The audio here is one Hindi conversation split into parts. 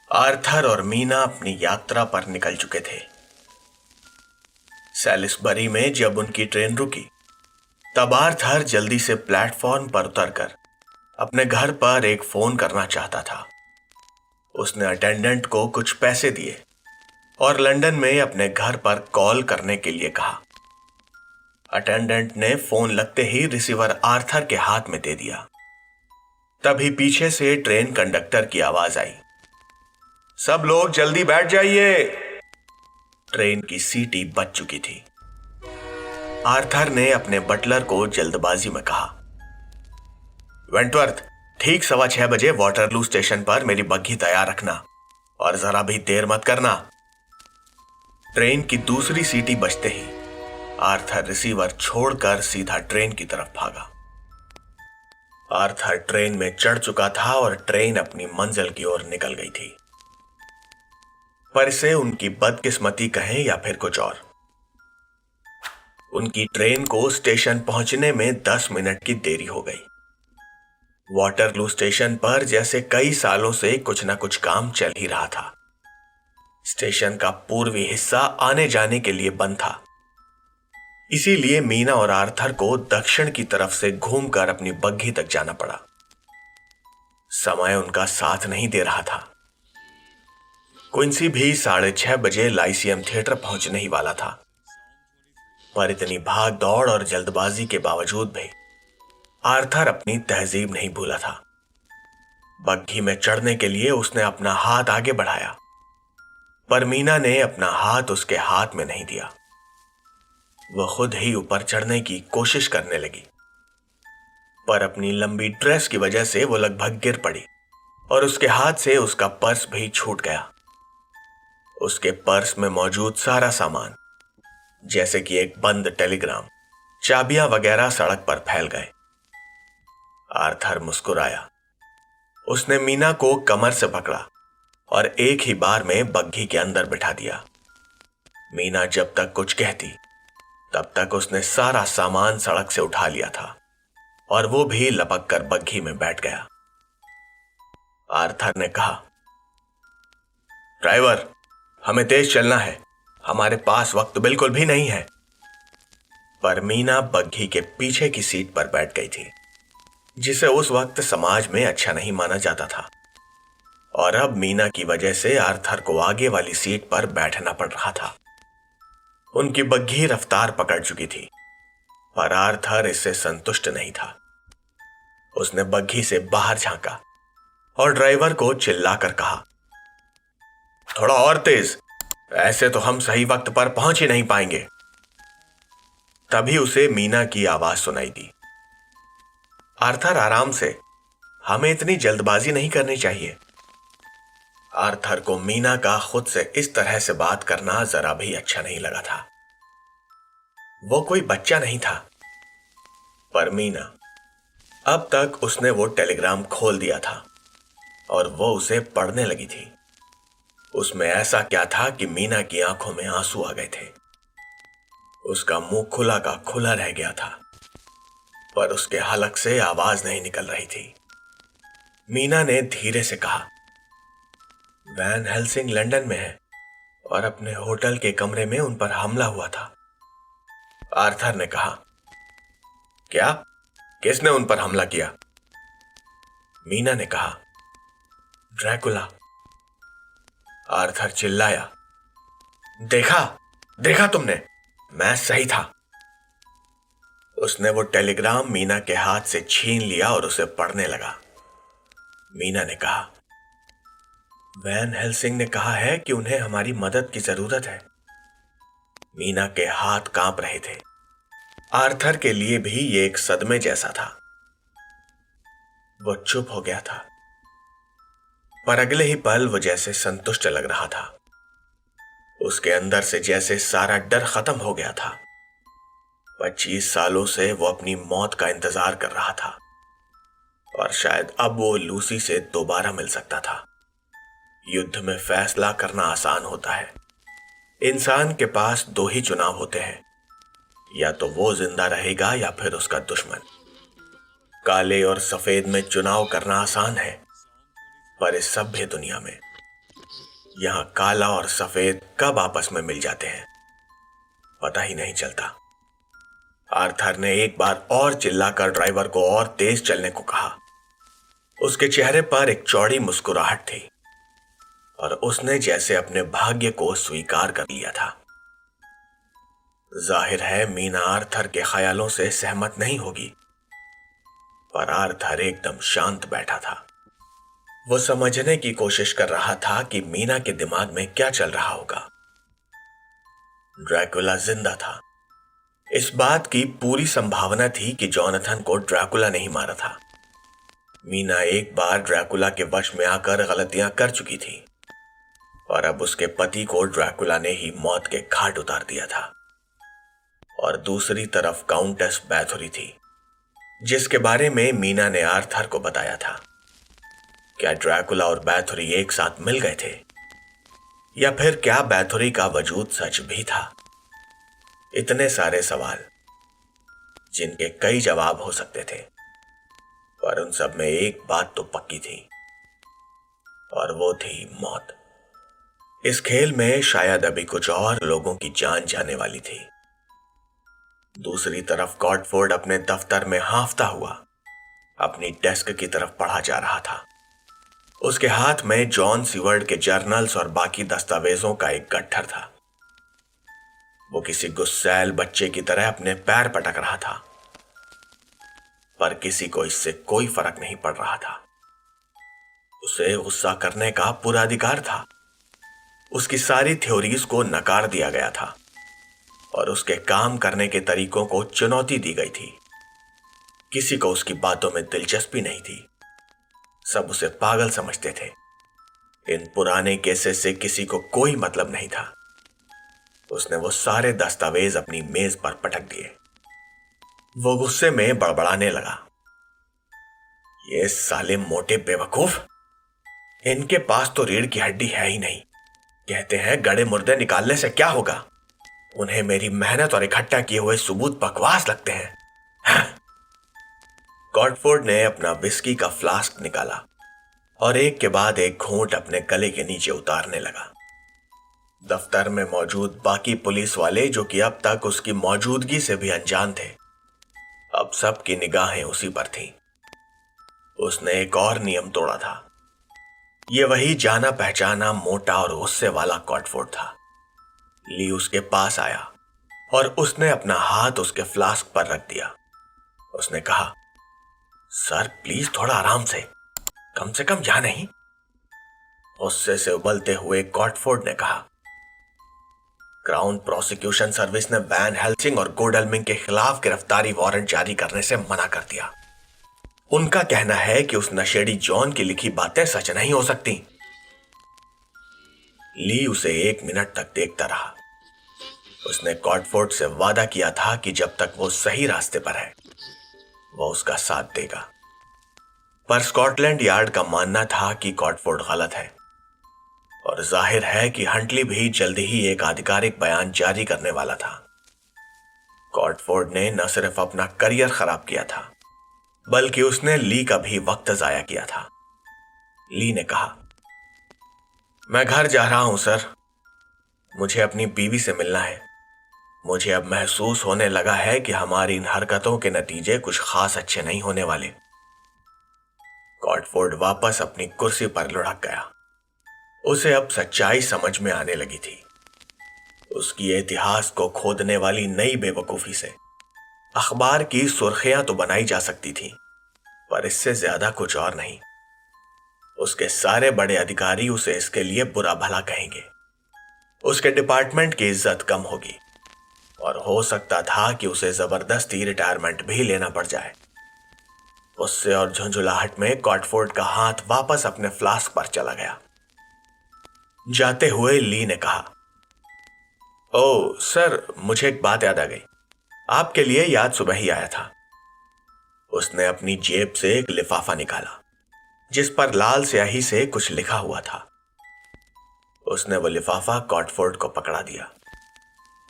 आर्थर और मीना अपनी यात्रा पर निकल चुके थे। सैलिसबरी में जब उनकी ट्रेन रुकी, तब आर्थर जल्दी से प्लेटफॉर्म पर उतरकर अपने घर पर एक फोन करना चाहता था। उसने अटेंडेंट को कुछ पैसे दिए और लंदन में अपने घर पर कॉल करने के लिए कहा। अटेंडेंट ने फोन लगते ही रिसीवर आर्थर के हाथ में दे दिया। तभी पीछे से ट्रेन कंडक्टर की आवाज आई, सब लोग जल्दी बैठ जाइए। ट्रेन की सीटी बच चुकी थी। आर्थर ने अपने बटलर को जल्दबाजी में कहा, वेंटवर्थ, ठीक 6:15 वाटरलू स्टेशन पर मेरी बग्घी तैयार रखना और जरा भी देर मत करना। ट्रेन की दूसरी सीटी बजते ही आर्थर रिसीवर छोड़कर सीधा ट्रेन की तरफ भागा। आर्थर ट्रेन में चढ़ चुका था और ट्रेन अपनी मंजिल की ओर निकल गई थी। पर इसे उनकी बदकिस्मती कहें या फिर कुछ और, उनकी ट्रेन को स्टेशन पहुंचने में 10 मिनट की देरी हो गई। वाटरलू स्टेशन पर जैसे कई सालों से कुछ ना कुछ काम चल ही रहा था। स्टेशन का पूर्वी हिस्सा आने जाने के लिए बंद था, इसीलिए मीना और आर्थर को दक्षिण की तरफ से घूमकर अपनी बग्घी तक जाना पड़ा। समय उनका साथ नहीं दे रहा था। क्विंसी भी 6:30 लाइसियम थिएटर पहुंचने ही वाला था, पर इतनी भाग दौड़ और जल्दबाजी के बावजूद भी आर्थर अपनी तहजीब नहीं भूला था। बग्घी में चढ़ने के लिए उसने अपना हाथ आगे बढ़ाया, पर मीना ने अपना हाथ उसके हाथ में नहीं दिया। वह खुद ही ऊपर चढ़ने की कोशिश करने लगी, पर अपनी लंबी ड्रेस की वजह से वो लगभग गिर पड़ी और उसके हाथ से उसका पर्स भी छूट गया। उसके पर्स में मौजूद सारा सामान, जैसे कि एक बंद टेलीग्राम, चाबियां वगैरह सड़क पर फैल गए। आर्थर मुस्कुराया। उसने मीना को कमर से पकड़ा और एक ही बार में बग्घी के अंदर बिठा दिया। मीना जब तक कुछ कहती, तब तक उसने सारा सामान सड़क से उठा लिया था और वो भी लपक कर बग्घी में बैठ गया। आर्थर ने कहा, ड्राइवर, हमें तेज चलना है, हमारे पास वक्त बिल्कुल भी नहीं है। पर मीना बग्घी के पीछे की सीट पर बैठ गई थी, जिसे उस वक्त समाज में अच्छा नहीं माना जाता था, और अब मीना की वजह से आर्थर को आगे वाली सीट पर बैठना पड़ रहा था। उनकी बग्घी रफ्तार पकड़ चुकी थी, पर आर्थर इससे संतुष्ट नहीं था। उसने बग्घी से बाहर झांका और ड्राइवर को चिल्लाकर कहा, थोड़ा और तेज, ऐसे तो हम सही वक्त पर पहुंच ही नहीं पाएंगे। तभी उसे मीना की आवाज सुनाई दी, आर्थर आराम से, हमें इतनी जल्दबाजी नहीं करनी चाहिए। आर्थर को मीना का खुद से इस तरह से बात करना जरा भी अच्छा नहीं लगा था। वो कोई बच्चा नहीं था, पर मीना, अब तक उसने वो टेलीग्राम खोल दिया था और वो उसे पढ़ने लगी थी। उसमें ऐसा क्या था कि मीना की आंखों में आंसू आ गए थे। उसका मुंह खुला का खुला रह गया था, पर उसके हलक से आवाज नहीं निकल रही थी। मीना ने धीरे से कहा, वैन हेल्सिंग लंदन में है और अपने होटल के कमरे में उन पर हमला हुआ था। आर्थर ने कहा, क्या? किसने उन पर हमला किया? मीना ने कहा, ड्रैकुला। आर्थर चिल्लाया, देखा देखा तुमने, मैं सही था। उसने वो टेलीग्राम मीना के हाथ से छीन लिया और उसे पढ़ने लगा। मीना ने कहा, वैन हेल्सिंग ने कहा है कि उन्हें हमारी मदद की जरूरत है। मीना के हाथ कांप रहे थे। आर्थर के लिए भी ये एक सदमे जैसा था। वो चुप हो गया था, पर अगले ही पल वो जैसे संतुष्ट लग रहा था। उसके अंदर से जैसे सारा डर खत्म हो गया था। 25 सालों से वो अपनी मौत का इंतजार कर रहा था और शायद अब वो लूसी से दोबारा मिल सकता था। युद्ध में फैसला करना आसान होता है। इंसान के पास 2 ही चुनाव होते हैं, या तो वो जिंदा रहेगा या फिर उसका दुश्मन। काले और सफेद में चुनाव करना आसान है, पर इस सभ्य दुनिया में यहां काला और सफेद कब आपस में मिल जाते हैं पता ही नहीं चलता। आर्थर ने एक बार और चिल्लाकर ड्राइवर को और तेज चलने को कहा। उसके चेहरे पर एक चौड़ी मुस्कुराहट थी और उसने जैसे अपने भाग्य को स्वीकार कर लिया था। जाहिर है मीना आर्थर के ख्यालों से सहमत नहीं होगी, पर आर्थर एकदम शांत बैठा था। वो समझने की कोशिश कर रहा था कि मीना के दिमाग में क्या चल रहा होगा। ड्रैकुला जिंदा था, इस बात की पूरी संभावना थी कि जॉनथन को ड्रैकुला नहीं मारा था। मीना एक बार ड्रैकुला के वश में आकर गलतियां कर चुकी थी और अब उसके पति को ड्रैकुला ने ही मौत के घाट उतार दिया था। और दूसरी तरफ काउंटेस बैथोरी थी, जिसके बारे में मीना ने आर्थर को बताया था। क्या ड्रैकुला और बैथोरी एक साथ मिल गए थे, या फिर क्या बैथोरी का वजूद सच भी था? इतने सारे सवाल जिनके कई जवाब हो सकते थे, पर उन सब में एक बात तो पक्की थी, और वो थी मौत। इस खेल में शायद अभी कुछ और लोगों की जान जाने वाली थी। दूसरी तरफ गॉडफोर्ड अपने दफ्तर में हांफता हुआ अपनी डेस्क की तरफ बढ़ा जा रहा था। उसके हाथ में जॉन सीवर्ड के जर्नल्स और बाकी दस्तावेजों का एक गट्ठर था। वो किसी गुस्सैल बच्चे की तरह अपने पैर पटक रहा था, पर किसी को इससे कोई फर्क नहीं पड़ रहा था। उसे गुस्सा करने का पूरा अधिकार था। उसकी सारी थ्योरीज को नकार दिया गया था और उसके काम करने के तरीकों को चुनौती दी गई थी। किसी को उसकी बातों में दिलचस्पी नहीं थी। सब उसे पागल समझते थे। इन पुराने केसेस से किसी को कोई मतलब नहीं था। उसने वो सारे दस्तावेज अपनी मेज पर पटक दिए। वो गुस्से में बड़बड़ाने लगा, ये साले मोटे बेवकूफ, इनके पास तो रीढ़ की हड्डी है ही नहीं। कहते हैं गड़े मुर्दे निकालने से क्या होगा। उन्हें मेरी मेहनत और इकट्ठा किए हुए सबूत बकवास लगते हैं। गॉडफोर्ड ने अपना विस्की का फ्लास्क निकाला और एक के बाद एक घूंट अपने गले के नीचे उतारने लगा। दफ्तर में मौजूद बाकी पुलिस वाले, जो कि अब तक उसकी मौजूदगी से भी अनजान थे, अब सबकी निगाहें उसी पर थीं। उसने एक और नियम तोड़ा था। ये वही जाना पहचाना मोटा और गुस्से वाला गॉडफोर्ड था। ली उसके पास आया और उसने अपना हाथ उसके फ्लास्क पर रख दिया। उसने कहा, सर प्लीज थोड़ा आराम से, कम यहाँ नहीं। गुस्से से उबलते हुए गॉडफोर्ड ने कहा, क्राउन प्रोसिक्यूशन सर्विस ने वैन हेल्सिंग और गोडलमिंग के खिलाफ गिरफ्तारी वारंट जारी करने से मना कर दिया। उनका कहना है कि उस नशेड़ी जॉन की लिखी बातें सच नहीं हो सकती। ली उसे 1 मिनट तक देखता रहा। उसने गॉडफोर्ड से वादा किया था कि जब तक वो सही रास्ते पर है, वो उसका साथ देगा। पर स्कॉटलैंड यार्ड का मानना था कि गॉडफोर्ड गलत है, और जाहिर है कि हंटली भी जल्दी ही एक आधिकारिक बयान जारी करने वाला था। गॉडफोर्ड ने न सिर्फ अपना करियर खराब किया था, बल्कि उसने ली का भी वक्त जाया किया था। ली ने कहा, मैं घर जा रहा हूं सर, मुझे अपनी बीवी से मिलना है। मुझे अब महसूस होने लगा है कि हमारी इन हरकतों के नतीजे कुछ खास अच्छे नहीं होने वाले। गॉडफोर्ड वापस अपनी कुर्सी पर लुढ़क गया। उसे अब सच्चाई समझ में आने लगी थी। उसकी इतिहास को खोदने वाली नई बेवकूफी से अखबार की सुर्खियां तो बनाई जा सकती थी, पर इससे ज्यादा कुछ और नहीं। उसके सारे बड़े अधिकारी उसे इसके लिए बुरा भला कहेंगे। उसके डिपार्टमेंट की इज्जत कम होगी और हो सकता था कि उसे जबरदस्ती रिटायरमेंट भी लेना पड़ जाए। उससे और झुंझुलाहट में गॉडफोर्ड का हाथ वापस अपने फ्लास्क पर चला गया। जाते हुए ली ने कहा, ओह सर, मुझे एक बात याद आ गई। आपके लिए याद सुबह ही आया था। उसने अपनी जेब से एक लिफाफा निकाला जिस पर लाल स्याही से कुछ लिखा हुआ था। उसने वो लिफाफा गॉडफोर्ड को पकड़ा दिया।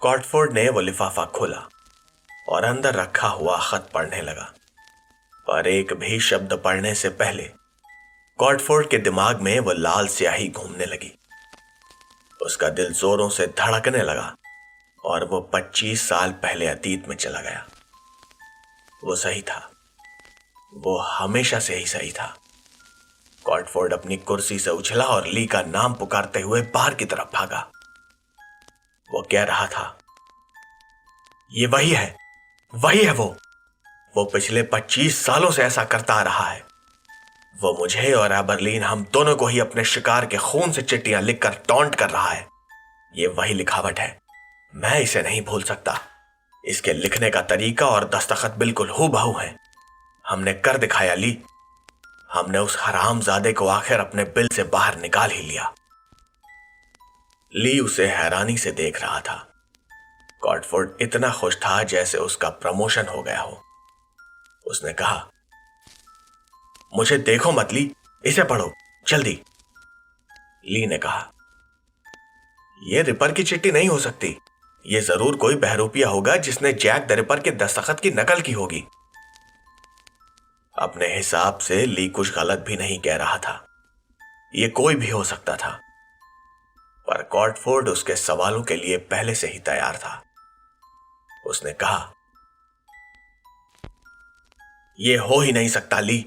गॉडफोर्ड ने वो लिफाफा खोला और अंदर रखा हुआ खत पढ़ने लगा, पर एक भी शब्द पढ़ने से पहले गॉडफोर्ड के दिमाग में वो लाल स्याही घूमने लगी। उसका दिल जोरों से धड़कने लगा और वो 25 साल पहले अतीत में चला गया। वो सही था, वो हमेशा से ही सही था। कॉटफोर्ड अपनी कुर्सी से उछला और ली का नाम पुकारते हुए बाहर की तरफ भागा। वो कह रहा था, ये वही है, वही है वो पिछले 25 सालों से ऐसा करता आ रहा है। वो मुझे और एबरलीन, हम दोनों को ही अपने शिकार के खून से चिट्ठियां लिखकर टॉन्ट कर रहा है। ये वही लिखावट है, मैं इसे नहीं भूल सकता। इसके लिखने का तरीका और दस्तखत बिल्कुल हूबहू हैं। हमने कर दिखाया ली। हमने उस हरामजादे को आखिर अपने बिल से बाहर निकाल ही लिया। ली उसे हैरानी से देख रहा था। कॉटफोर्ड इतना खुश था जैसे उसका प्रमोशन हो गया हो। उसने कहा, मुझे देखो मत ली, इसे पढ़ो जल्दी। ली ने कहा, यह रिपर की चिट्ठी नहीं हो सकती। यह जरूर कोई बहरूपिया होगा जिसने जैक द रिपर के दस्तखत की नकल की होगी। अपने हिसाब से ली कुछ गलत भी नहीं कह रहा था। यह कोई भी हो सकता था। पर कॉटफोर्ड उसके सवालों के लिए पहले से ही तैयार था। उसने कहा, यह हो ही नहीं सकता ली।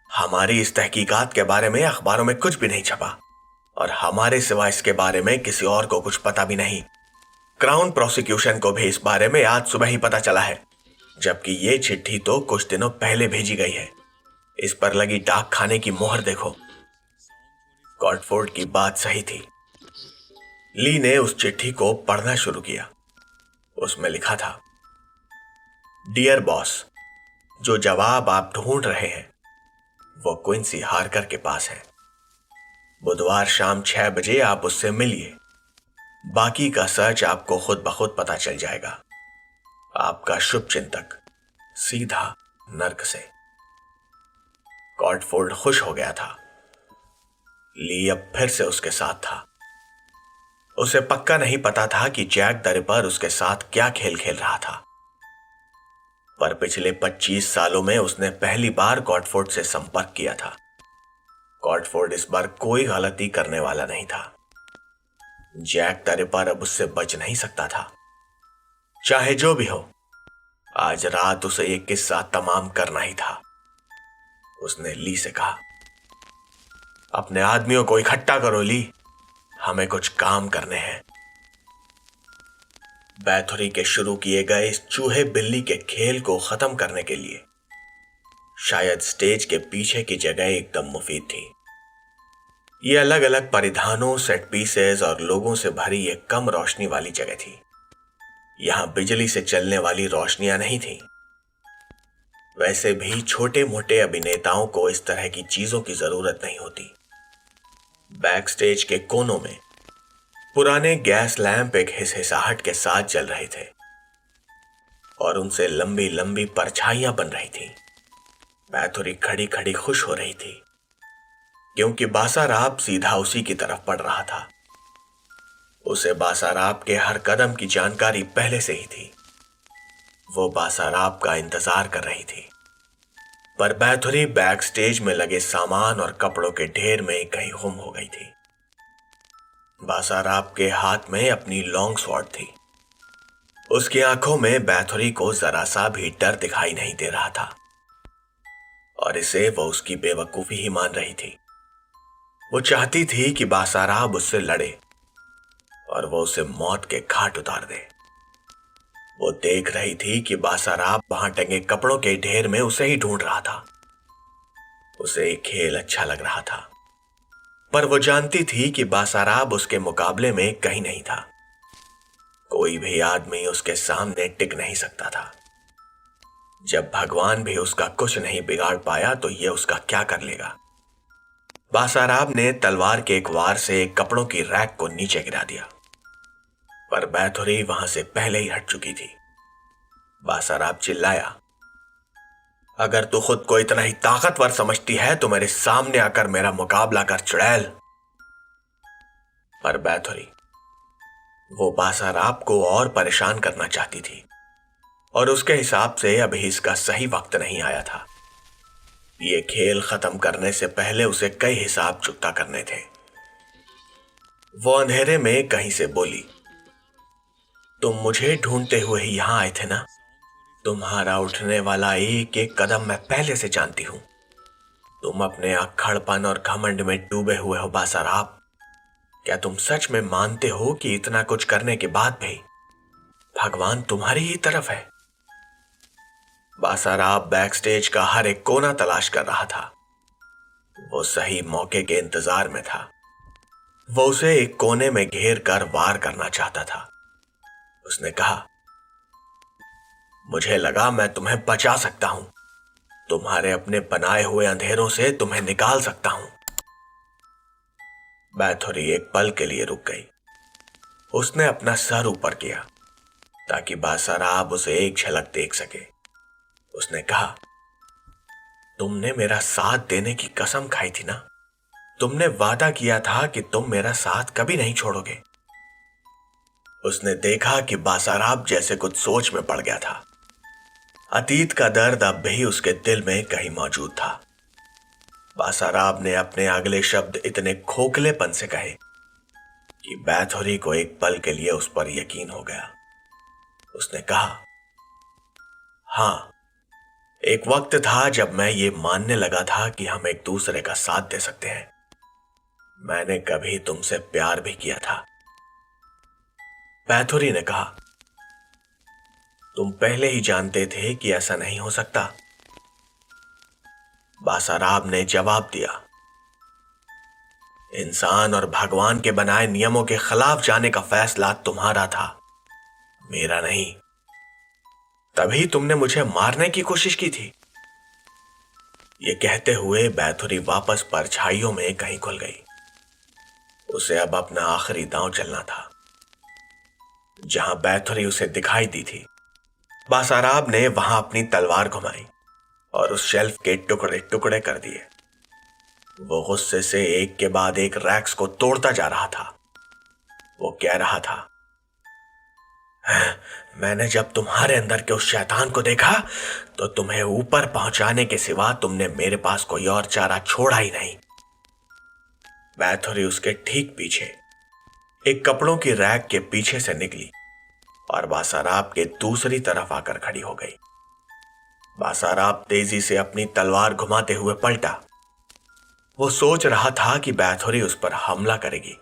हमारी इस तहकीकात के बारे में अखबारों में कुछ भी नहीं छपा और हमारे सिवा इसके बारे में किसी और को कुछ पता भी नहीं। क्राउन प्रोसिक्यूशन को भी इस बारे में आज सुबह ही पता चला है, जबकि यह चिट्ठी तो कुछ दिनों पहले भेजी गई है। इस पर लगी डाक खाने की मोहर देखो। कॉटफोर्ड की बात सही थी। ली ने उस चिट्ठी को पढ़ना शुरू किया। उसमें लिखा था, डियर बॉस, जो जवाब आप ढूंढ रहे हैं वो क्विंसी हार्कर के पास है। बुधवार शाम 6 बजे आप उससे मिलिए। बाकी का सच आपको खुद ब खुद पता चल जाएगा। आपका शुभ चिंतक, सीधा नर्क से। कॉटफोर्ड खुश हो गया था। ली अब फिर से उसके साथ था। उसे पक्का नहीं पता था कि जैक द रिपर उसके साथ क्या खेल खेल रहा था, पर पिछले 25 सालों में उसने पहली बार कॉटफोर्ड से संपर्क किया था। कॉटफोर्ड इस बार कोई गलती करने वाला नहीं था। जैक द रिपर अब उससे बच नहीं सकता था। चाहे जो भी हो, आज रात उसे एक किस्सा तमाम करना ही था। उसने ली से कहा, अपने आदमियों को इकट्ठा करो ली, हमें कुछ काम करने हैं। बैथुरी के शुरू किए गए इस चूहे बिल्ली के खेल को खत्म करने के लिए शायद स्टेज के पीछे की जगह एकदम मुफीद थी। ये अलग अलग परिधानों, सेट पीसेस और लोगों से भरी एक कम रोशनी वाली जगह थी। यहां बिजली से चलने वाली रोशनियां नहीं थी। वैसे भी छोटे मोटे अभिनेताओं को इस तरह की चीजों की जरूरत नहीं होती। बैक स्टेज के कोनों में पुराने गैस लैंप एक हिसहिसाहट के साथ जल रहे थे और उनसे लंबी लंबी परछाइयां बन रही थी। बैथुरी खड़ी खड़ी खुश हो रही थी क्योंकि बासाराब सीधा उसी की तरफ पड़ रहा था। उसे बासाराब के हर कदम की जानकारी पहले से ही थी। वो बासाराब का इंतजार कर रही थी। पर बैथुरी बैक स्टेज में लगे सामान और कपड़ों के ढेर में कहीं गुम हो गई थी। बासाराब के हाथ में अपनी लॉन्ग स्वॉर्ड थी। उसकी आंखों में बैथुरी को जरा सा भी डर दिखाई नहीं दे रहा था और इसे वो उसकी बेवकूफी ही मान रही थी। वो चाहती थी कि बासाराब उससे लड़े और वो उसे मौत के घाट उतार दे। वो देख रही थी कि बासाराब वहां टंगे कपड़ों के ढेर में उसे ही ढूंढ रहा था। उसे एक खेल अच्छा लग रहा था, पर वो जानती थी कि बासाराब उसके मुकाबले में कहीं नहीं था। कोई भी आदमी उसके सामने टिक नहीं सकता था। जब भगवान भी उसका कुछ नहीं बिगाड़ पाया तो ये उसका क्या कर लेगा। बासाराब ने तलवार के एक वार से कपड़ों की रैक को नीचे गिरा दिया, पर बैथुरी वहां से पहले ही हट चुकी थी। बासाराब चिल्लाया, अगर तू खुद को इतना ही ताकतवर समझती है तो मेरे सामने आकर मेरा मुकाबला कर चुड़ैल। पर बैथुरी वो बासाराब को और परेशान करना चाहती थी और उसके हिसाब से अभी इसका सही वक्त नहीं आया था। ये खेल खत्म करने से पहले उसे कई हिसाब चुकता करने थे। वो अंधेरे में कहीं से बोली, तुम मुझे ढूंढते हुए ही यहां आए थे ना? तुम्हारा उठने वाला एक एक कदम मैं पहले से जानती हूं। तुम अपने अक्खड़पन और घमंड में डूबे हुए हो बासाराब। क्या तुम सच में मानते हो कि इतना कुछ करने के बाद भी भगवान तुम्हारी ही तरफ है? बासाराब बैक स्टेज का हर एक कोना तलाश कर रहा था। वो सही मौके के इंतजार में था। वो उसे एक कोने में घेर कर वार करना चाहता था। उसने कहा, मुझे लगा मैं तुम्हें बचा सकता हूं। तुम्हारे अपने बनाए हुए अंधेरों से तुम्हें निकाल सकता हूं। बैथोरी एक पल के लिए रुक गई। उसने अपना सर ऊपर किया ताकि बासाराब उसे एक झलक देख सके। उसने कहा, तुमने मेरा साथ देने की कसम खाई थी ना? तुमने वादा किया था कि तुम मेरा साथ कभी नहीं छोड़ोगे। उसने देखा कि बासाराब जैसे कुछ सोच में पड़ गया था। अतीत का दर्द अब भी उसके दिल में कहीं मौजूद था। बासाराब ने अपने अगले शब्द इतने खोखलेपन से कहे कि बैथोरी को एक पल के लिए उस पर यकीन हो गया। उसने कहा, हां, एक वक्त था जब मैं ये मानने लगा था कि हम एक दूसरे का साथ दे सकते हैं। मैंने कभी तुमसे प्यार भी किया था। बैथोरी ने कहा, तुम पहले ही जानते थे कि ऐसा नहीं हो सकता। बासाराब ने जवाब दिया, इंसान और भगवान के बनाए नियमों के खिलाफ जाने का फैसला तुम्हारा था, मेरा नहीं। तभी तुमने मुझे मारने की कोशिश की थी। ये कहते हुए बैथोरी वापस परछाइयों में कहीं खुल गई। उसे अब अपना आखिरी दांव चलना था। जहां बैथोरी उसे दिखाई दी थी, बासाराब ने वहां अपनी तलवार घुमाई और उस शेल्फ के टुकड़े टुकड़े कर दिए। वो गुस्से से एक के बाद एक रैक्स को तोड़ता जा रहा था। वो कह रहा था, मैंने जब तुम्हारे अंदर के उस शैतान को देखा तो तुम्हें ऊपर पहुंचाने के सिवा तुमने मेरे पास कोई और चारा छोड़ा ही नहीं। बैथोरी उसके ठीक पीछे एक कपड़ों की रैक के पीछे से निकली और बासाराब के दूसरी तरफ आकर खड़ी हो गई। बासाराब तेजी से अपनी तलवार घुमाते हुए पलटा। वो सोच रहा था कि बैथोरी उस पर हमला करेगी,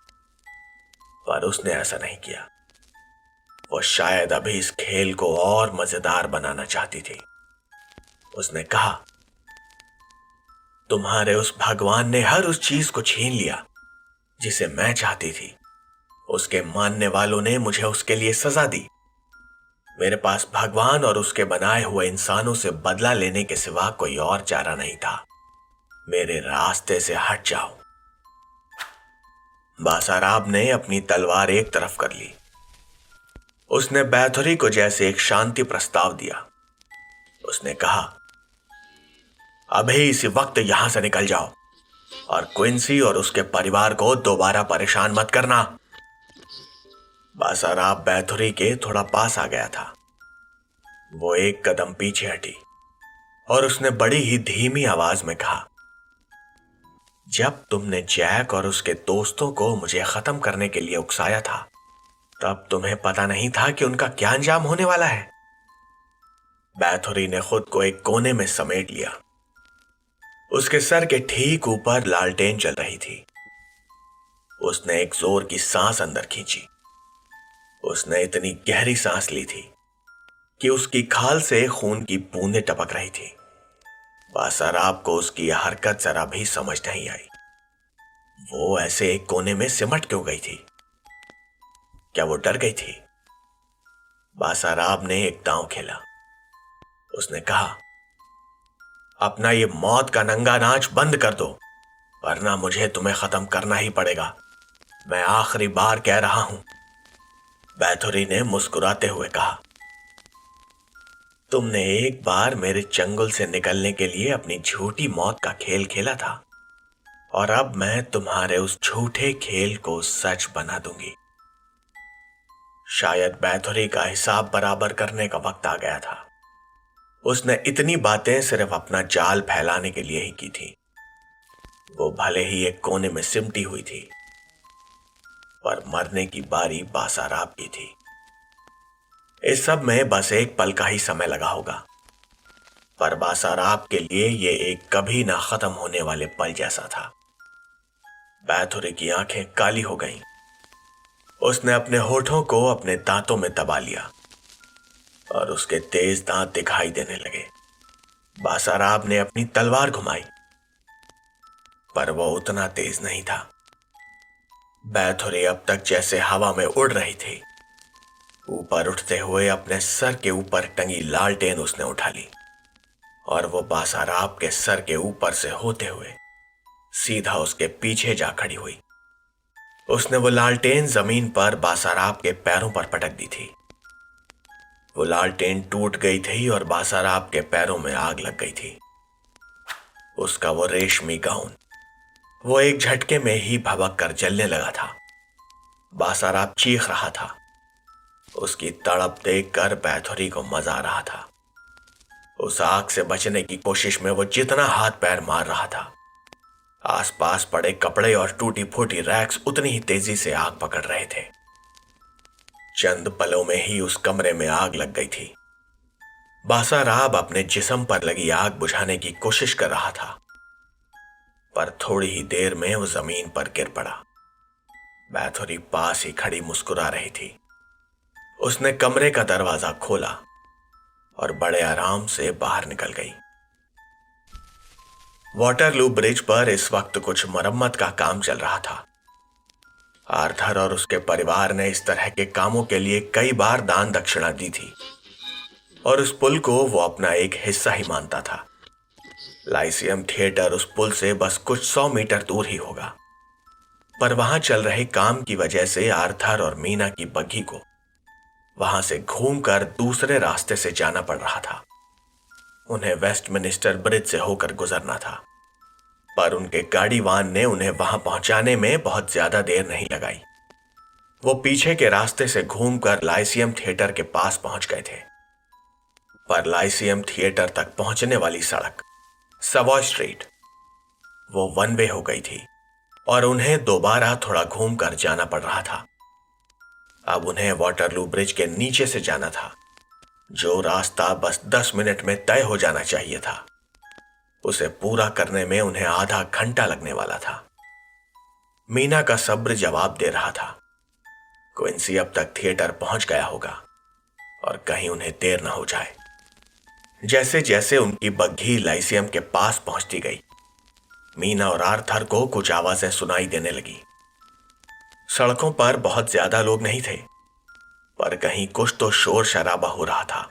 पर उसने ऐसा नहीं किया। वो शायद अभी इस खेल को और मजेदार बनाना चाहती थी। उसने कहा, तुम्हारे उस भगवान ने हर उस चीज को छीन लिया जिसे मैं चाहती थी। उसके मानने वालों ने मुझे उसके लिए सजा दी। मेरे पास भगवान और उसके बनाए हुए इंसानों से बदला लेने के सिवा कोई और चारा नहीं था। मेरे रास्ते से हट जाओ। बासाराब ने अपनी तलवार एक तरफ कर ली। उसने बैथोरी को जैसे एक शांति प्रस्ताव दिया। उसने कहा, अभी इसी वक्त यहां से निकल जाओ और क्विंसी और उसके परिवार को दोबारा परेशान मत करना। बासाराब बैथोरी के थोड़ा पास आ गया था। वो एक कदम पीछे हटी और उसने बड़ी ही धीमी आवाज में कहा, जब तुमने जैक और उसके दोस्तों को मुझे खत्म करने के लिए उकसाया था, तब तुम्हें पता नहीं था कि उनका क्या अंजाम होने वाला है। बैथोरी ने खुद को एक कोने में समेट लिया। उसके सर के ठीक ऊपर लालटेन जल रही थी। उसने एक जोर की सांस अंदर खींची। उसने इतनी गहरी सांस ली थी कि उसकी खाल से खून की बूंदें टपक रही थी। बासाराब को उसकी यह हरकत जरा भी समझ नहीं आई। वो ऐसे एक कोने में सिमट क्यों गई थी? क्या वो डर गई थी? बासाराब ने एक दांव खेला। उसने कहा, अपना ये मौत का नंगा नाच बंद कर दो, वरना मुझे तुम्हें खत्म करना ही पड़ेगा। मैं आखिरी बार कह रहा हूं। बैथोरी ने मुस्कुराते हुए कहा, तुमने एक बार मेरे चंगुल से निकलने के लिए अपनी झूठी मौत का खेल खेला था, और अब मैं तुम्हारे उस झूठे खेल को सच बना दूंगी। शायद बैथोरी का हिसाब बराबर करने का वक्त आ गया था। उसने इतनी बातें सिर्फ अपना जाल फैलाने के लिए ही की थी। वो भले ही एक कोने में सिमटी हुई थी, पर मरने की बारी बासाराब की थी। इस सब में बस एक पल का ही समय लगा होगा, पर बासाराब के लिए ये एक कभी ना खत्म होने वाले पल जैसा था। बैथुरी की आंखें काली हो गईं। उसने अपने होठों को अपने दांतों में दबा लिया और उसके तेज दांत दिखाई देने लगे। बासाराब ने अपनी तलवार घुमाई, पर वो उतना तेज नहीं था। बैथुरी अब तक जैसे हवा में उड़ रही थी। ऊपर उठते हुए अपने सर के ऊपर टंगी लालटेन उसने उठा ली और वो बासाराब के सर के ऊपर से होते हुए सीधा उसके पीछे जा खड़ी हुई। उसने वो लालटेन जमीन पर बासाराब के पैरों पर पटक दी थी। वो लालटेन टूट गई थी और बासाराब के पैरों में आग लग गई थी। उसका वो रेशमी गाउन वो एक झटके में ही भभक कर जलने लगा था। बासाराब चीख रहा था। उसकी तड़प देखकर बैथुरी को मजा आ रहा था। उस आग से बचने की कोशिश में वो जितना हाथ पैर मार रहा था, आसपास पड़े कपड़े और टूटी फूटी रैक्स उतनी ही तेजी से आग पकड़ रहे थे। चंद पलों में ही उस कमरे में आग लग गई थी। बासाराब अपने जिस्म पर लगी आग बुझाने की कोशिश कर रहा था, पर थोड़ी ही देर में वो जमीन पर गिर पड़ा। बैथुरी पास ही खड़ी मुस्कुरा रही थी। उसने कमरे का दरवाजा खोला और बड़े आराम से बाहर निकल गई। वाटरलू ब्रिज पर इस वक्त कुछ मरम्मत का काम चल रहा था। आर्थर और उसके परिवार ने इस तरह के कामों के लिए कई बार दान दक्षिणा दी थी और उस पुल को वो अपना एक हिस्सा ही मानता था। लाइसियम थिएटर उस पुल से बस कुछ 100 मीटर दूर ही होगा, पर वहां चल रहे काम की वजह से आर्थर और मीना की बग्घी को वहां से घूमकर दूसरे रास्ते से जाना पड़ रहा था। उन्हें वेस्टमिनिस्टर ब्रिज से होकर गुजरना था, पर उनके गाड़ी वान ने उन्हें वहां पहुंचाने में बहुत ज्यादा देर नहीं लगाई। वो पीछे के रास्ते से घूमकर लाइसियम थिएटर के पास पहुंच गए थे, पर लाइसियम थिएटर तक पहुंचने वाली सड़क सवॉय स्ट्रीट वो वन वे हो गई थी और उन्हें दोबारा थोड़ा घूमकर जाना पड़ रहा था। अब उन्हें वाटरलू ब्रिज के नीचे से जाना था, जो रास्ता बस 10 मिनट में तय हो जाना चाहिए था। उसे पूरा करने में उन्हें आधा घंटा लगने वाला था। मीना का सब्र जवाब दे रहा था। क्विंसी अब तक थिएटर पहुंच गया होगा और कहीं उन्हें देर न हो जाए। जैसे जैसे उनकी बग्घी लाइसियम के पास पहुंचती गई, मीना और आर्थर को कुछ आवाजें सुनाई देने लगी। सड़कों पर बहुत ज्यादा लोग नहीं थे, पर कहीं कुछ तो शोर शराबा हो रहा था।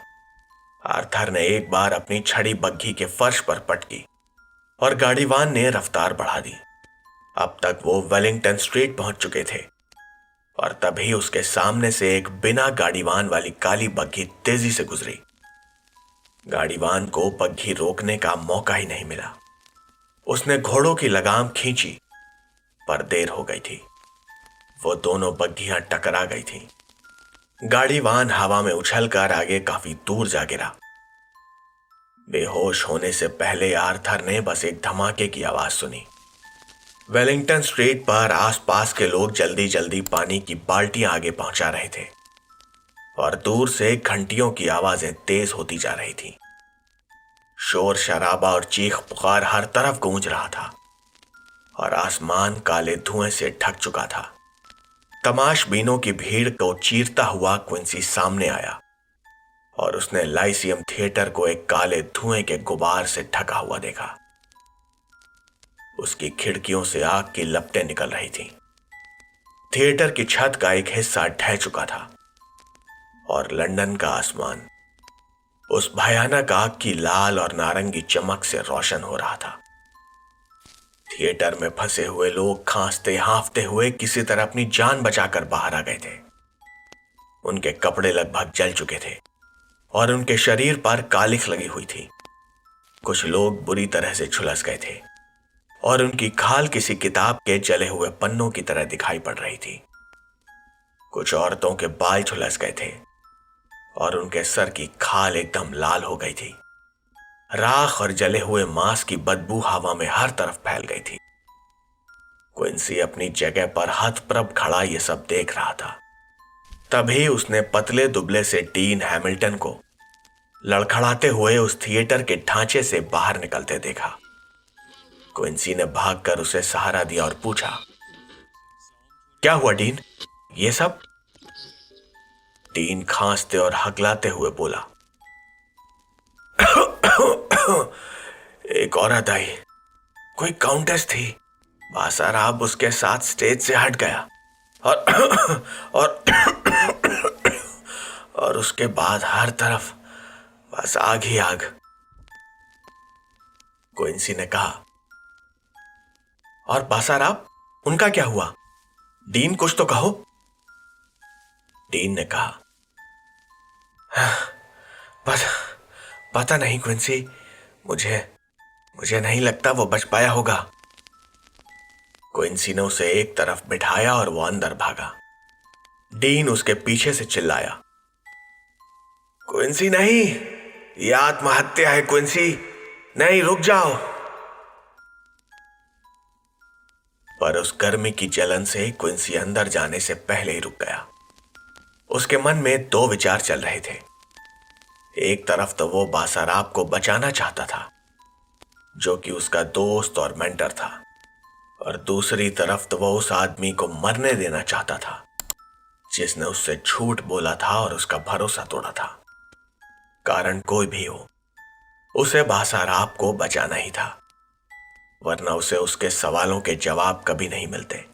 आर्थर ने एक बार अपनी छड़ी बग्घी के फर्श पर पटकी और गाड़ीवान ने रफ्तार बढ़ा दी। अब तक वो वेलिंगटन स्ट्रीट पहुंच चुके थे और तभी उसके सामने से एक बिना गाड़ीवान वाली काली बग्घी तेजी से गुजरी। गाड़ीवान को बग्घी रोकने का मौका ही नहीं मिला। उसने घोड़ों की लगाम खींची, पर देर हो गई थी। वो दोनों बग्घियां टकरा गई थीं। गाड़ीवान हवा में उछलकर आगे काफी दूर जा गिरा। बेहोश होने से पहले आर्थर ने बस एक धमाके की आवाज सुनी। वेलिंगटन स्ट्रीट पर आसपास के लोग जल्दी जल्दी पानी की बाल्टियां आगे पहुंचा रहे थे और दूर से घंटियों की आवाजें तेज होती जा रही थी। शोर शराबा और चीख पुकार हर तरफ गूंज रहा था और आसमान काले धुएं से ढक चुका था। तमाशबीनों की भीड़ को चीरता हुआ क्विंसी सामने आया और उसने लाइसियम थिएटर को एक काले धुएं के गुबार से ढका हुआ देखा। उसकी खिड़कियों से आग की लपटें निकल रही थीं। थिएटर की छत का एक हिस्सा ढह चुका था और लंदन का आसमान उस भयानक आग की लाल और नारंगी चमक से रोशन हो रहा था। थिएटर में फंसे हुए लोग खांसते हांफते हुए किसी तरह अपनी जान बचाकर बाहर आ गए थे। उनके कपड़े लगभग जल चुके थे और उनके शरीर पर कालिख लगी हुई थी। कुछ लोग बुरी तरह से झुलस गए थे और उनकी खाल किसी किताब के जले हुए पन्नों की तरह दिखाई पड़ रही थी। कुछ औरतों के बाल झुलस गए थे और उनके सर की खाल एकदम लाल हो गई थी। राख और जले हुए मांस की बदबू हवा में हर तरफ फैल गई थी। क्विंसी अपनी जगह पर हतप्रभ खड़ा ये सब देख रहा था। तभी उसने पतले दुबले से डीन हैमिल्टन को लड़खड़ाते हुए उस थिएटर के ढांचे से बाहर निकलते देखा। क्विंसी ने भागकर उसे सहारा दिया और पूछा, क्या हुआ डीन, ये सब? डीन खांसते और हकलाते हुए बोला, एक औरत आई, कोई काउंटेस थी। बासाराब उसके साथ स्टेज से हट गया और और उसके बाद हर तरफ बस आग ही आग। क्विंसी ने कहा, और बासाराब, उनका क्या हुआ? डीन, कुछ तो कहो। डीन ने कहा, बस पता नहीं क्विंसी, मुझे नहीं लगता वो बच पाया होगा। क्विंसी ने उसे एक तरफ बिठाया और वो अंदर भागा। डीन उसके पीछे से चिल्लाया, क्विंसी नहीं, ये आत्महत्या है क्विंसी, नहीं, रुक जाओ। पर उस गर्मी की जलन से क्विंसी अंदर जाने से पहले ही रुक गया। उसके मन में दो विचार चल रहे थे। एक तरफ तो वो बासाराब को बचाना चाहता था, जो कि उसका दोस्त और मेंटर था, और दूसरी तरफ तो वो उस आदमी को मरने देना चाहता था जिसने उससे झूठ बोला था और उसका भरोसा तोड़ा था। कारण कोई भी हो, उसे बासाराब को बचाना ही था, वरना उसे उसके सवालों के जवाब कभी नहीं मिलते।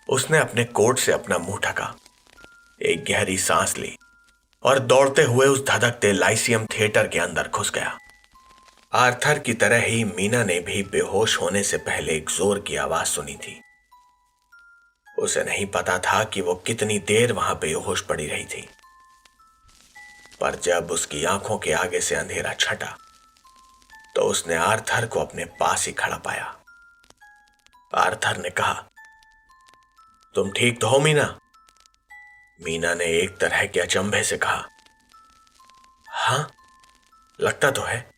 उसने अपने कोट से अपना मुंह ढका, एक गहरी सांस ली और दौड़ते हुए उस धधकते लाइसियम थिएटर के अंदर घुस गया। आर्थर की तरह ही मीना ने भी बेहोश होने से पहले एक जोर की आवाज सुनी थी। उसे नहीं पता था कि वो कितनी देर वहां बेहोश पड़ी रही थी, पर जब उसकी आंखों के आगे से अंधेरा छटा तो उसने आर्थर को अपने पास ही खड़ा पाया। आर्थर ने कहा, तुम ठीक तो हो मीना? मीना ने एक तरह के अचंभे से कहा, हां, लगता तो है,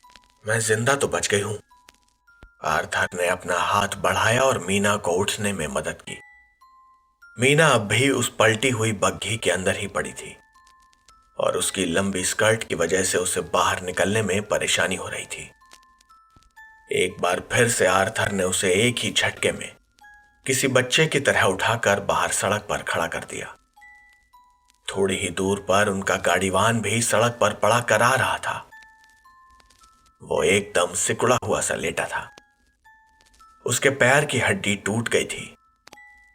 मैं जिंदा तो बच गई हूं। आर्थर ने अपना हाथ बढ़ाया और मीना को उठने में मदद की। मीना अब भी उस पलटी हुई बग्घी के अंदर ही पड़ी थी और उसकी लंबी स्कर्ट की वजह से उसे बाहर निकलने में परेशानी हो रही थी। एक बार फिर से आर्थर ने उसे एक ही झटके में किसी बच्चे की तरह उठाकर बाहर सड़क पर खड़ा कर दिया। थोड़ी ही दूर पर उनका गाड़ीवान भी सड़क पर पड़ा कर आ रहा था। वो एकदम सिकुड़ा हुआ सा लेटा था। उसके पैर की हड्डी टूट गई थी,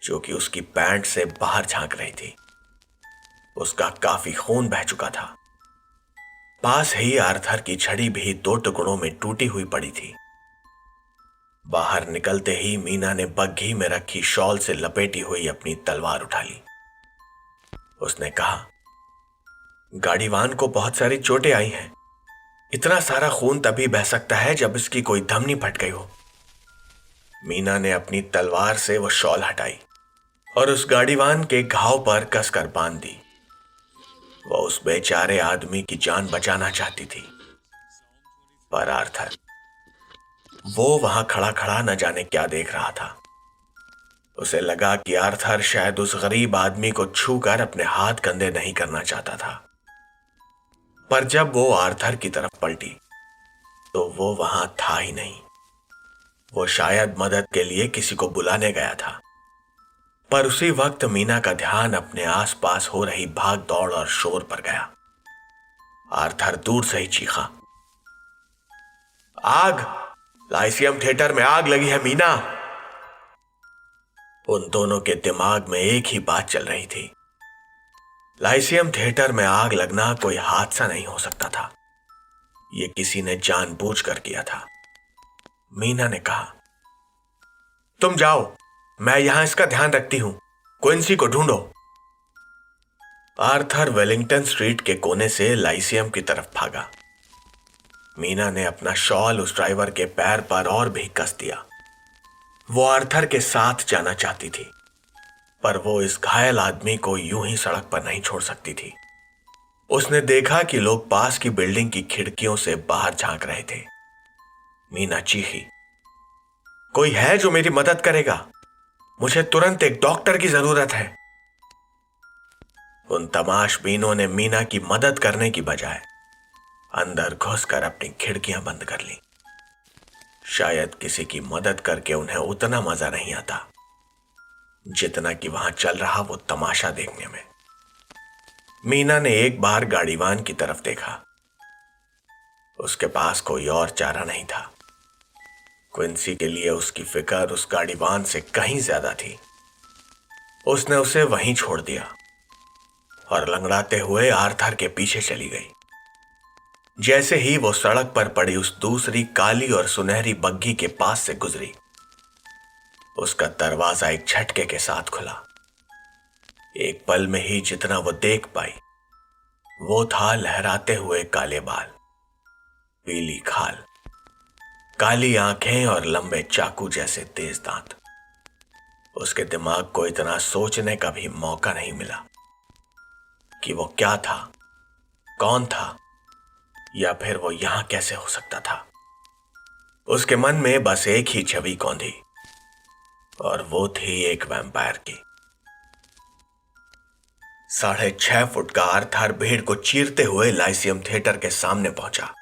जो कि उसकी पैंट से बाहर झांक रही थी। उसका काफी खून बह चुका था। पास ही आर्थर की छड़ी भी दो टुकड़ों में टूटी हुई पड़ी थी। बाहर निकलते ही मीना ने बग्घी में रखी शॉल से लपेटी हुई अपनी तलवार उठा ली। उसने कहा, गाड़ीवान को बहुत सारी चोटें आई हैं। इतना सारा खून तभी बह सकता है जब इसकी कोई धमनी फट गई हो। मीना ने अपनी तलवार से वो शॉल हटाई और उस गाड़ीवान के घाव पर कसकर बांध दी। वो उस बेचारे आदमी की जान बचाना चाहती थी, पर आर्थर, वो वहां खड़ा खड़ा न जाने क्या देख रहा था। उसे लगा कि आर्थर शायद उस गरीब आदमी को छूकर अपने हाथ गंदे नहीं करना चाहता था। पर जब वो आर्थर की तरफ पलटी तो वो वहां था ही नहीं। वो शायद मदद के लिए किसी को बुलाने गया था। पर उसी वक्त मीना का ध्यान अपने आसपास हो रही भाग दौड़ और शोर पर गया। आर्थर दूर से ही चीखा, आग! लाइसियम थिएटर में आग लगी है मीना! उन दोनों के दिमाग में एक ही बात चल रही थी। लाइसियम थिएटर में आग लगना कोई हादसा नहीं हो सकता था। यह किसी ने जानबूझकर किया था। मीना ने कहा, तुम जाओ, मैं यहां इसका ध्यान रखती हूं। क्विंसी को ढूंढो। आर्थर वेलिंगटन स्ट्रीट के कोने से लाइसियम की तरफ भागा। मीना ने अपना शॉल उस ड्राइवर के पैर पर और भी कस दिया। वो आर्थर के साथ जाना चाहती थी, पर वो इस घायल आदमी को यूं ही सड़क पर नहीं छोड़ सकती थी। उसने देखा कि लोग पास की बिल्डिंग की खिड़कियों से बाहर झांक रहे थे। मीना चीखी, कोई है जो मेरी मदद करेगा? मुझे तुरंत एक डॉक्टर की जरूरत है। उन तमाशबीनों ने मीना की मदद करने की बजाय अंदर घुसकर अपनी खिड़कियां बंद कर ली। शायद किसी की मदद करके उन्हें उतना मजा नहीं आता जितना कि वहां चल रहा वो तमाशा देखने में। मीना ने एक बार गाड़ीवान की तरफ देखा। उसके पास कोई और चारा नहीं था। क्विंसी के लिए उसकी फिक्र उस गाड़ीवान से कहीं ज्यादा थी। उसने उसे वहीं छोड़ दिया और लंगड़ाते हुए आर्थर के पीछे चली गई। जैसे ही वो सड़क पर पड़ी उस दूसरी काली और सुनहरी बग्घी के पास से गुजरी, उसका दरवाजा एक झटके के साथ खुला। एक पल में ही जितना वो देख पाई वो था लहराते हुए काले बाल, पीली खाल, काली आंखें और लंबे चाकू जैसे तेज दांत। उसके दिमाग को इतना सोचने का भी मौका नहीं मिला कि वो क्या था, कौन था, या फिर वो यहां कैसे हो सकता था। उसके मन में बस एक ही छवि कौंधी और वो थी एक वैम्पायर की। 6.5 फुट का आर्थर भीड़ को चीरते हुए लाइसियम थिएटर के सामने पहुंचा।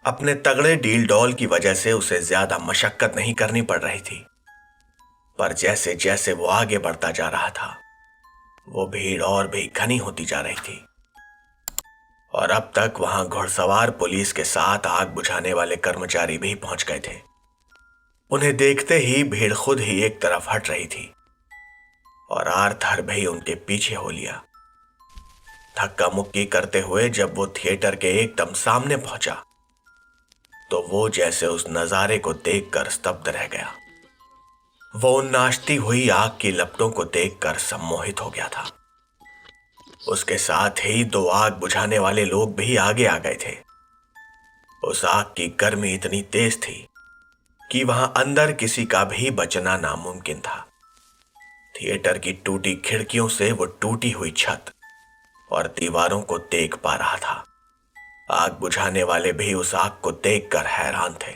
अपने तगड़े डील डॉल की वजह से उसे ज्यादा मशक्कत नहीं करनी पड़ रही थी, पर जैसे जैसे वो आगे बढ़ता जा रहा था वो भीड़ और भी घनी होती जा रही थी। और अब तक वहां घुड़सवार पुलिस के साथ आग बुझाने वाले कर्मचारी भी पहुंच गए थे। उन्हें देखते ही भीड़ खुद ही एक तरफ हट रही थी और आर्थर भी उनके पीछे हो लिया। धक्का मुक्की करते हुए जब वो थिएटर के एकदम सामने पहुंचा तो वो जैसे उस नजारे को देखकर स्तब्ध रह गया। वो उन नाचती हुई आग की लपटों को देखकर सम्मोहित हो गया था। उसके साथ ही 2 आग बुझाने वाले लोग भी आगे आ गए थे। उस आग की गर्मी इतनी तेज थी कि वहां अंदर किसी का भी बचना नामुमकिन था। थिएटर की टूटी खिड़कियों से वो टूटी हुई छत और दीवारों को देख पा रहा था। आग बुझाने वाले भी उस आग को देखकर हैरान थे।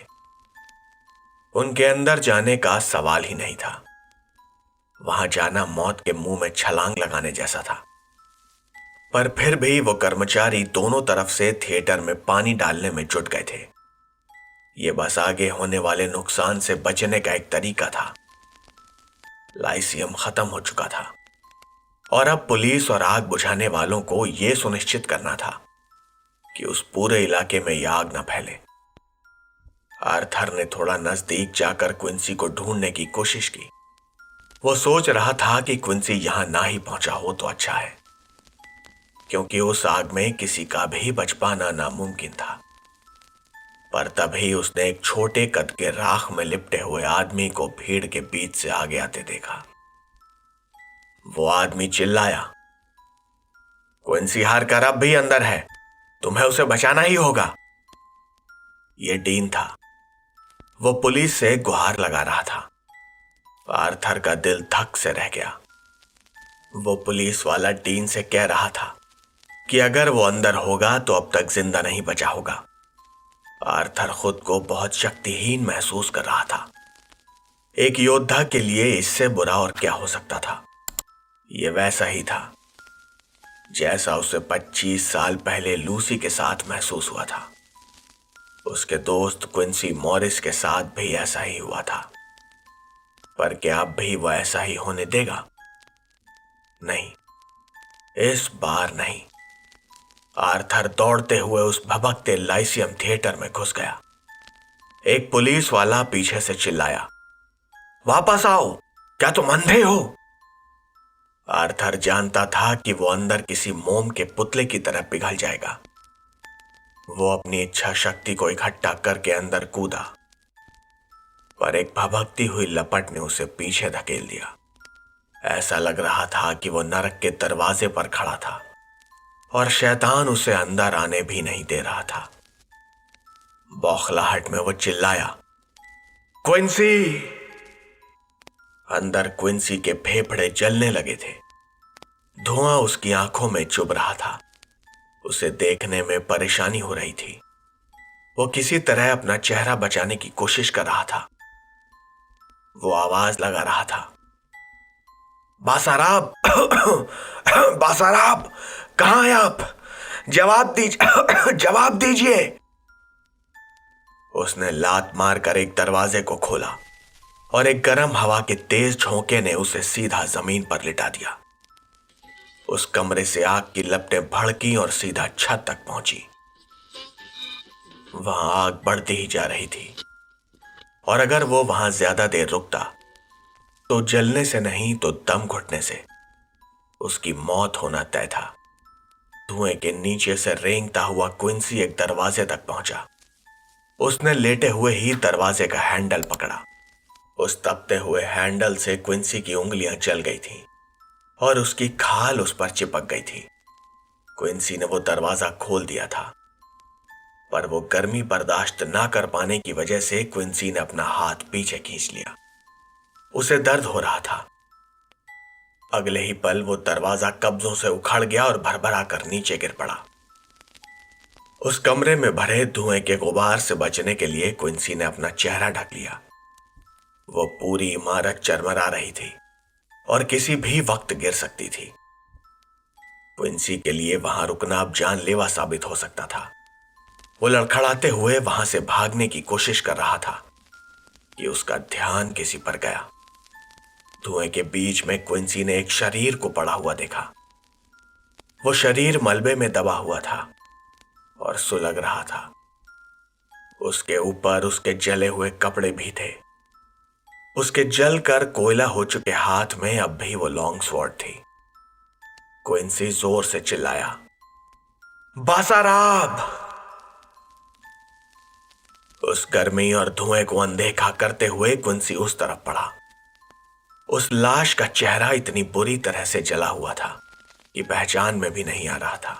उनके अंदर जाने का सवाल ही नहीं था। वहां जाना मौत के मुंह में छलांग लगाने जैसा था। पर फिर भी वो कर्मचारी दोनों तरफ से थिएटर में पानी डालने में जुट गए थे। ये बस आगे होने वाले नुकसान से बचने का एक तरीका था। लाइसियम खत्म हो चुका था और अब पुलिस और आग बुझाने वालों को यह सुनिश्चित करना था कि उस पूरे इलाके में यह आग न फैले। आर्थर ने थोड़ा नजदीक जाकर क्विंसी को ढूंढने की कोशिश की। वो सोच रहा था कि क्विंसी यहां ना ही पहुंचा हो तो अच्छा है, क्योंकि उस आग में किसी का भी बच पाना नामुमकिन था। पर तभी उसने एक छोटे कद के राख में लिपटे हुए आदमी को भीड़ के बीच से आगे आते देखा। वो आदमी चिल्लाया, क्विंसी हारकर अब भी अंदर है, तुम्हें उसे बचाना ही होगा। ये डीन था। वो पुलिस से गुहार लगा रहा था। आर्थर का दिल धक से रह गया। वो पुलिस वाला डीन से कह रहा था कि अगर वो अंदर होगा तो अब तक जिंदा नहीं बचा होगा। आर्थर खुद को बहुत शक्तिहीन महसूस कर रहा था। एक योद्धा के लिए इससे बुरा और क्या हो सकता था। यह वैसा ही था जैसा उसे 25 साल पहले लूसी के साथ महसूस हुआ था। उसके दोस्त क्विंसी मॉरिस के साथ भी ऐसा ही हुआ था। पर क्या अब भी वो ऐसा ही होने देगा? नहीं, इस बार नहीं। आर्थर दौड़ते हुए उस भभकते लाइसियम थिएटर में घुस गया। एक पुलिस वाला पीछे से चिल्लाया, वापस आओ, क्या तुम अंधे हो? आर्थर जानता था कि वो अंदर किसी मोम के पुतले की तरह पिघल जाएगा। वो अपनी इच्छा शक्ति को इकट्ठा करके अंदर कूदा, पर एक भभकती हुई लपट ने उसे पीछे धकेल दिया। ऐसा लग रहा था कि वो नरक के दरवाजे पर खड़ा था और शैतान उसे अंदर आने भी नहीं दे रहा था। बौखलाहट में वो चिल्लाया, क्विंसी! अंदर क्विंसी के फेफड़े जलने लगे थे। धुआं उसकी आंखों में चुभ रहा था। उसे देखने में परेशानी हो रही थी। वो किसी तरह अपना चेहरा बचाने की कोशिश कर रहा था। वो आवाज लगा रहा था, बासाराब बासाराब, कहाँ हैं आप? जवाब दीजिए जवाब दीजिए। उसने लात मारकर एक दरवाजे को खोला और एक गर्म हवा के तेज झोंके ने उसे सीधा जमीन पर लिटा दिया। उस कमरे से आग की लपटें भड़की और सीधा छत तक पहुंची। वहां आग बढ़ती ही जा रही थी और अगर वो वहां ज्यादा देर रुकता तो जलने से नहीं तो दम घुटने से उसकी मौत होना तय था। धुएं के नीचे से रेंगता हुआ क्विंसी एक दरवाजे तक पहुंचा। उसने लेटे हुए ही दरवाजे का हैंडल पकड़ा। उस तपते हुए हैंडल से क्विंसी की उंगलियां जल गई थीं और उसकी खाल उस पर चिपक गई थी। क्विंसी ने वो दरवाजा खोल दिया था, पर वो गर्मी बर्दाश्त ना कर पाने की वजह से क्विंसी ने अपना हाथ पीछे खींच लिया। उसे दर्द हो रहा था। अगले ही पल वो दरवाजा कब्जों से उखड़ गया और भरभरा कर नीचे गिर पड़ा। उस कमरे में भरे धुएं के गुबार से बचने के लिए क्विंसी ने अपना चेहरा ढक लिया। वो पूरी इमारत चरमरा रही थी और किसी भी वक्त गिर सकती थी। क्विंसी के लिए वहां रुकना अब जानलेवा साबित हो सकता था। वो लड़खड़ाते हुए वहां से भागने की कोशिश कर रहा था कि उसका ध्यान किसी पर गया। धुएं के बीच में क्विंसी ने एक शरीर को पड़ा हुआ देखा। वो शरीर मलबे में दबा हुआ था और सुलग रहा था। उसके ऊपर उसके जले हुए कपड़े भी थे। उसके जलकर कोयला हो चुके हाथ में अब भी वो लॉन्ग स्वॉर्ड थी। क्विंसी जोर से चिल्लाया, बासाराब! उस गर्मी और धुएं को अनदेखा करते हुए क्विंसी उस तरफ बढ़ा। उस लाश का चेहरा इतनी बुरी तरह से जला हुआ था कि पहचान में भी नहीं आ रहा था।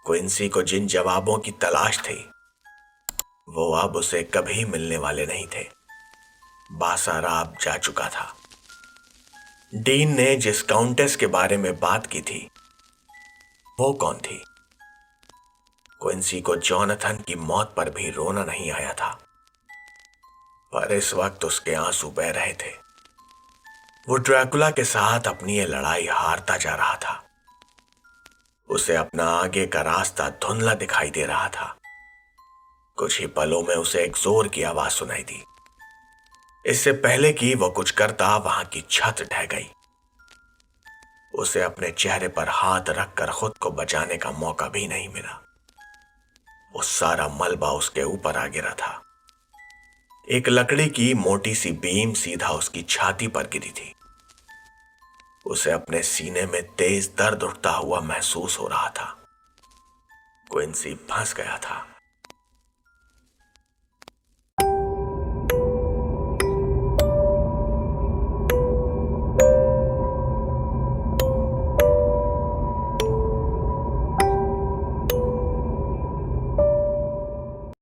क्विंसी को जिन जवाबों की तलाश थी वो अब उसे कभी मिलने वाले नहीं थे। बासाराब जा चुका था। डीन ने जिस काउंटेस के बारे में बात की थी वो कौन थी? क्विंसी को जॉनथन की मौत पर भी रोना नहीं आया था, पर इस वक्त उसके आंसू बह रहे थे। वो ड्रैकुला के साथ अपनी ये लड़ाई हारता जा रहा था। उसे अपना आगे का रास्ता धुंधला दिखाई दे रहा था। कुछ ही पलों में उसे एक जोर की आवाज सुनाई दी। इससे पहले कि वो कुछ करता वहां की छत ढह गई। उसे अपने चेहरे पर हाथ रखकर खुद को बचाने का मौका भी नहीं मिला। वो सारा मलबा उसके ऊपर आ गिरा था। एक लकड़ी की मोटी सी बीम सीधा उसकी छाती पर गिरी थी। उसे अपने सीने में तेज दर्द उठता हुआ महसूस हो रहा था। क्विंसी फंस गया था।